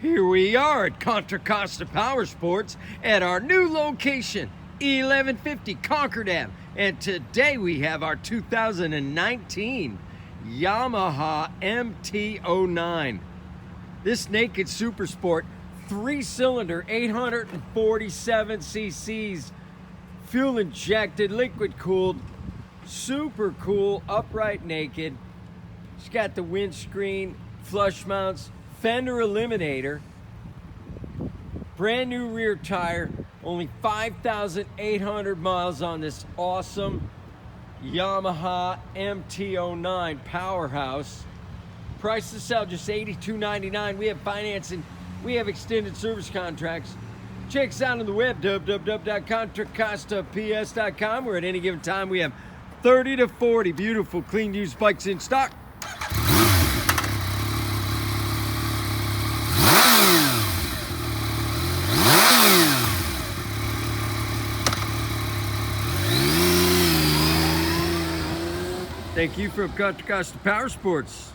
Here we are at Contra Costa Powersports at our new location, 1150 Concord Ave. And today we have our 2019 Yamaha MT-09. This naked supersport, 3-cylinder, 847 cc's, fuel injected, liquid cooled, super cool, upright naked. It's got the windscreen, flush mounts, fender eliminator, brand new rear tire, only 5,800 miles on this awesome Yamaha MT-09 powerhouse. Price to sell just $82.99. We have financing, we have extended service contracts. Check us out on the web, www.contracostaps.com, where at any given time we have 30 to 40 beautiful clean used bikes in stock. Thank you from Contra Costa Powersports.